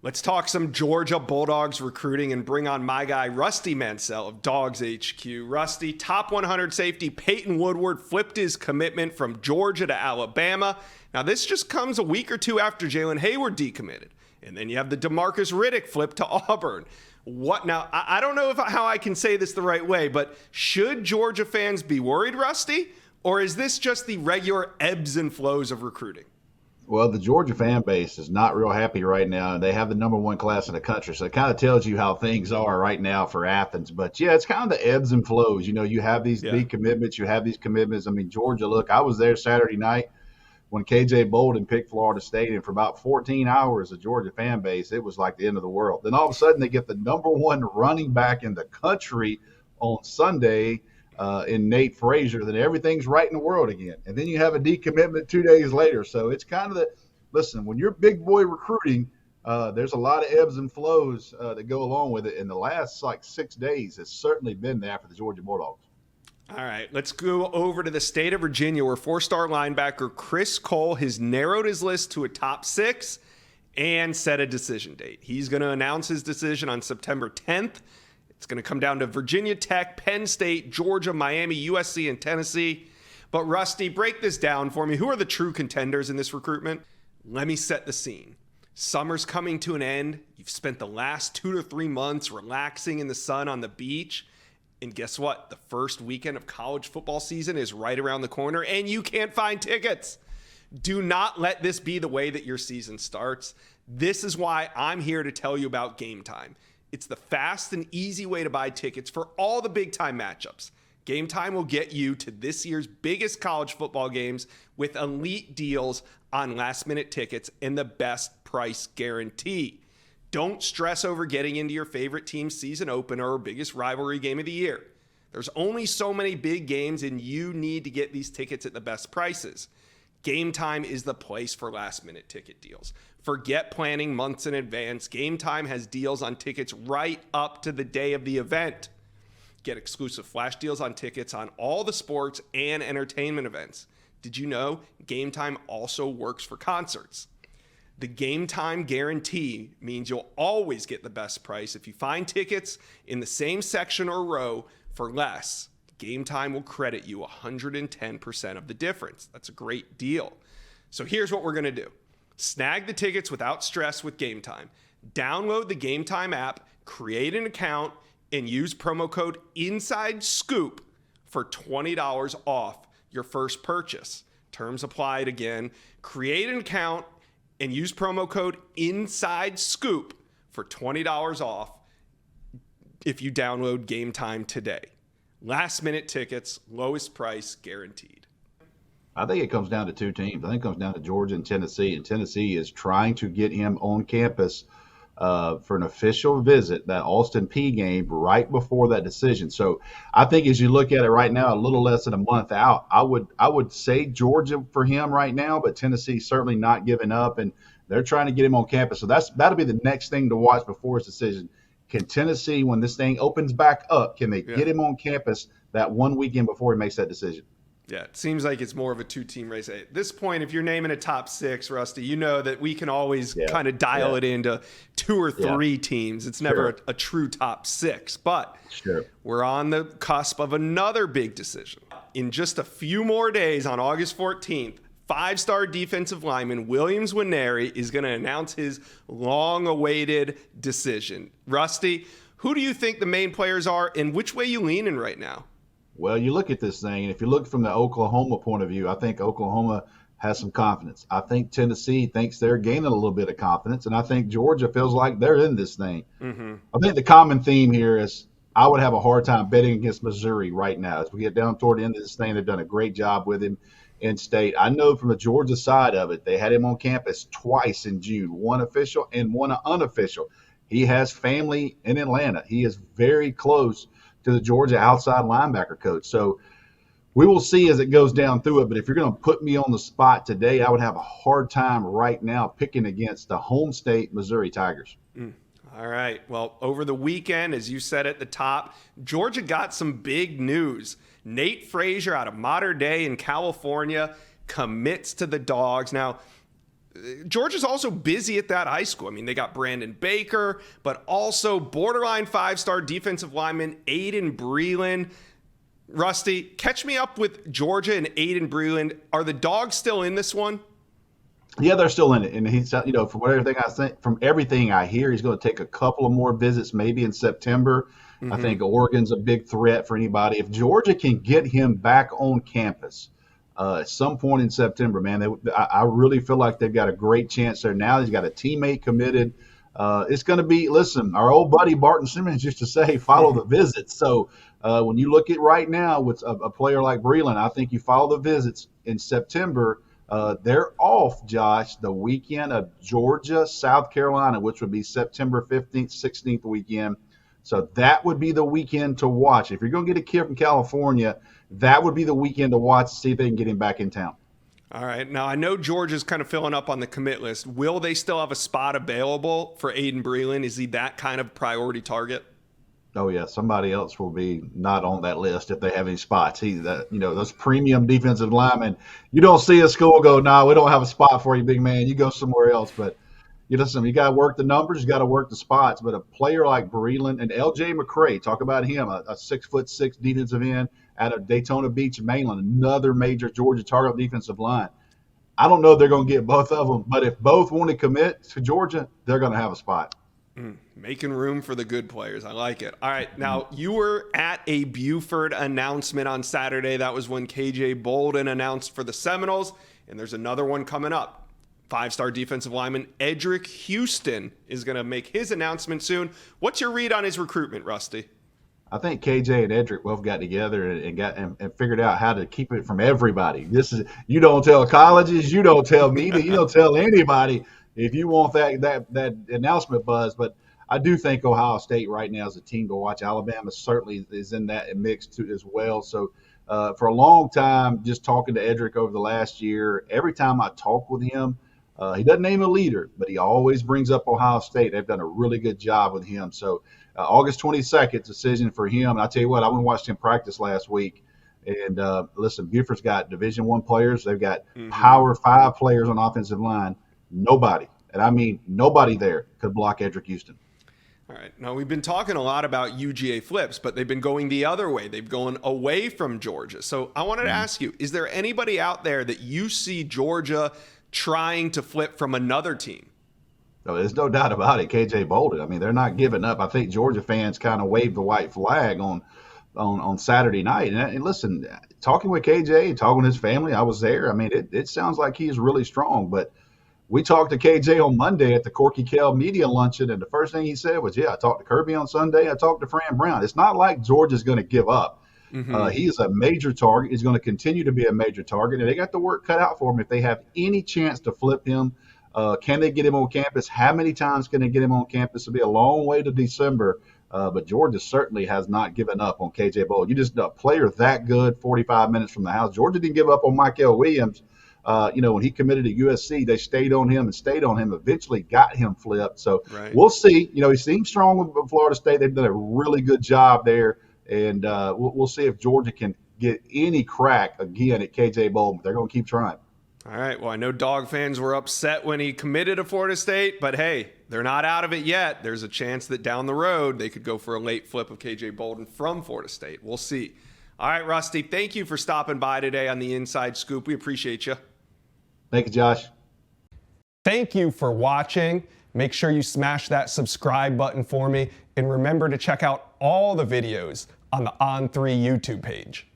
Let's talk some Georgia Bulldogs recruiting and bring on my guy, Rusty Mansell of Dogs HQ. Rusty, top 100 safety Peyton Woodward flipped his commitment from Georgia to Alabama. Now, this just comes a week or two after Jalen Hayward decommitted. And then you have the DeMarcus Riddick flip to Auburn. What now? I don't know how I can say this the right way, but should Georgia fans be worried, Rusty? Or is this just the regular ebbs and flows of recruiting? Well, the Georgia fan base is not real happy right now. They have the number one class in the country, so it kind of tells you how things are right now for Athens. But, yeah, it's kind of the ebbs and flows. You know, you have these big commitments. You have these commitments. I mean, Georgia, look, I was there Saturday night when K.J. Bolden picked Florida State, and for about 14 hours, the Georgia fan base, it was like the end of the world. Then all of a sudden they get the number one running back in the country on Sunday in Nate Frazier, then everything's right in the world again. And then you have a decommitment 2 days later. So it's kind of listen, when you're big boy recruiting, there's a lot of ebbs and flows that go along with it. And the last 6 days has certainly been there for the Georgia Bulldogs. All right, let's go over to the state of Virginia where four-star linebacker Chris Cole has narrowed his list to a top 6 and set a decision date. He's going to announce his decision on September 10th. It's going to come down to Virginia Tech, Penn State, Georgia, Miami, USC, and Tennessee. But Rusty, break this down for me. Who are the true contenders in this recruitment? Let me set the scene. Summer's coming to an end. You've spent the last 2 to 3 months relaxing in the sun on the beach. And guess what? The first weekend of college football season is right around the corner, and you can't find tickets. Do not let this be the way that your season starts. This is why I'm here to tell you about Game Time. It's the fast and easy way to buy tickets for all the big-time matchups. Game Time will get you to this year's biggest college football games with elite deals on last-minute tickets and the best price guarantee. Don't stress over getting into your favorite team's season opener or biggest rivalry game of the year. There's only so many big games, and you need to get these tickets at the best prices. Game Time is the place for last-minute ticket deals. Forget planning months in advance. Game Time has deals on tickets right up to the day of the event. Get exclusive flash deals on tickets on all the sports and entertainment events. Did you know Game Time also works for concerts? The Game Time guarantee means you'll always get the best price. If you find tickets in the same section or row for less, Game Time will credit you 110% of the difference. That's a great deal. So here's what we're going to do. Snag the tickets without stress with Game Time. Download the Game Time app, create an account, and use promo code INSIDESCOOP for $20 off your first purchase. Terms applied again. Create an account and use promo code INSIDESCOOP for $20 off if you download Game Time today. Last minute tickets, lowest price guaranteed. I think it comes down to two teams. I think it comes down to Georgia and Tennessee. And Tennessee is trying to get him on campus for an official visit, that Austin Peay game, right before that decision. So I think as you look at it right now, a little less than a month out, I would say Georgia for him right now, but Tennessee certainly not giving up, and they're trying to get him on campus. So that'll be the next thing to watch before his decision. Can Tennessee, when this thing opens back up, can they get him on campus that one weekend before he makes that decision? Yeah, it seems like it's more of a two-team race. At this point, if you're naming a top 6, Rusty, you know that we can always kind of dial it into 2 or 3 teams. It's never a true top 6. But we're on the cusp of another big decision. In just a few more days, on August 14th, 5-star defensive lineman Williams Nwaneri is going to announce his long-awaited decision. Rusty, who do you think the main players are, and which way you leaning right now? Well, you look at this thing, and if you look from the Oklahoma point of view, I think Oklahoma has some confidence. I think Tennessee thinks they're gaining a little bit of confidence, and I think Georgia feels like they're in this thing. I think the common theme here is I would have a hard time betting against Missouri right now. As we get down toward the end of this thing, they've done a great job with him in state. I know from the Georgia side of it, they had him on campus twice in June, one official and one unofficial. He has family in Atlanta. He is very close to the Georgia outside linebacker coach. So we will see as it goes down through it. But if you're going to put me on the spot today, I would have a hard time right now picking against the home state Missouri Tigers. All right. Well, over the weekend, as you said at the top, Georgia got some big news. Nate Frazier out of Mater Dei in California commits to the Dogs. Now, Georgia's also busy at that high school. I mean, they got Brandon Baker, but also borderline 5-star defensive lineman Aiden Breland. Rusty, catch me up with Georgia and Aiden Breland. Are the Dogs still in this one? Yeah, they're still in it, and he's, from everything I hear, he's going to take a couple of more visits, maybe in September. Mm-hmm. I think Oregon's a big threat for anybody. If Georgia can get him back on campus at some point in September, man, I really feel like they've got a great chance there. Now he's got a teammate committed. It's going to be, listen, our old buddy Barton Simmons used to say, follow the visits. So when you look at right now with a player like Breland, I think you follow the visits in September. They're off, Josh, the weekend of Georgia, South Carolina, which would be September 15th, 16th weekend. So that would be the weekend to watch. If you're going to get a kid from California, that would be the weekend to watch to see if they can get him back in town. All right. Now, I know Georgia's kind of filling up on the commit list. Will they still have a spot available for Aiden Breland? Is he that kind of priority target? Oh, yeah. Somebody else will be not on that list if they have any spots. Those premium defensive linemen, you don't see a school go, nah, we don't have a spot for you, big man. You go somewhere else. But you got to work the numbers. You got to work the spots. But a player like Breland and L.J. McCray, talk about him, a 6'6" defensive end out of Daytona Beach, Mainland, another major Georgia target defensive line. I don't know if they're going to get both of them, but if both want to commit to Georgia, they're going to have a spot. Making room for the good players. I like it. All right. Now, you were at a Buford announcement on Saturday. That was when KJ Bolden announced for the Seminoles, and there's another one coming up. 5-star defensive lineman Edric Houston is going to make his announcement soon. What's your read on his recruitment, Rusty? I think KJ and Edric both got together and figured out how to keep it from everybody. You don't tell colleges, you don't tell media, you don't tell anybody if you want that announcement buzz. But I do think Ohio State right now is a team to watch. Alabama certainly is in that mix too as well. So for a long time, just talking to Edric over the last year, every time I talk with him, he doesn't name a leader, but he always brings up Ohio State. They've done a really good job with him. So August 22nd, decision for him. And I tell you what, I went and watched him practice last week. And listen, Buford's got Division I players. They've got Power 5 players on offensive line. Nobody, and I mean nobody there could block Edric Houston. All right. Now, we've been talking a lot about UGA flips, but they've been going the other way. They've gone away from Georgia. So I wanted to ask you, is there anybody out there that you see Georgia trying to flip from another team? No, there's no doubt about it. KJ Bolden. I mean, they're not giving up. I think Georgia fans kind of waved the white flag on Saturday night. And listen, talking with KJ, talking with his family, I was there. I mean, it sounds like he's really strong. But we talked to KJ on Monday at the Corky Kell media luncheon, and the first thing he said was, I talked to Kirby on Sunday. I talked to Fran Brown. It's not like Georgia's going to give up. He is a major target. He's going to continue to be a major target, and they got the work cut out for him if they have any chance to flip him. Can they get him on campus? How many times can they get him on campus? It'll be a long way to December, but Georgia certainly has not given up on KJ Bolden. You just a player that good, 45 minutes from the house. Georgia didn't give up on Michael Williams. When he committed to USC, they stayed on him, eventually got him flipped. So We'll see. He seems strong with Florida State. They've done a really good job there. And we'll see if Georgia can get any crack again at KJ Bolden. They're going to keep trying. All right. Well, I know Dog fans were upset when he committed to Florida State, but hey, they're not out of it yet. There's a chance that down the road they could go for a late flip of KJ Bolden from Florida State. We'll see. All right, Rusty, thank you for stopping by today on the Inside Scoop. We appreciate you. Thank you, Josh. Thank you for watching. Make sure you smash that subscribe button for me. And remember to check out all the videos on the On3 YouTube page.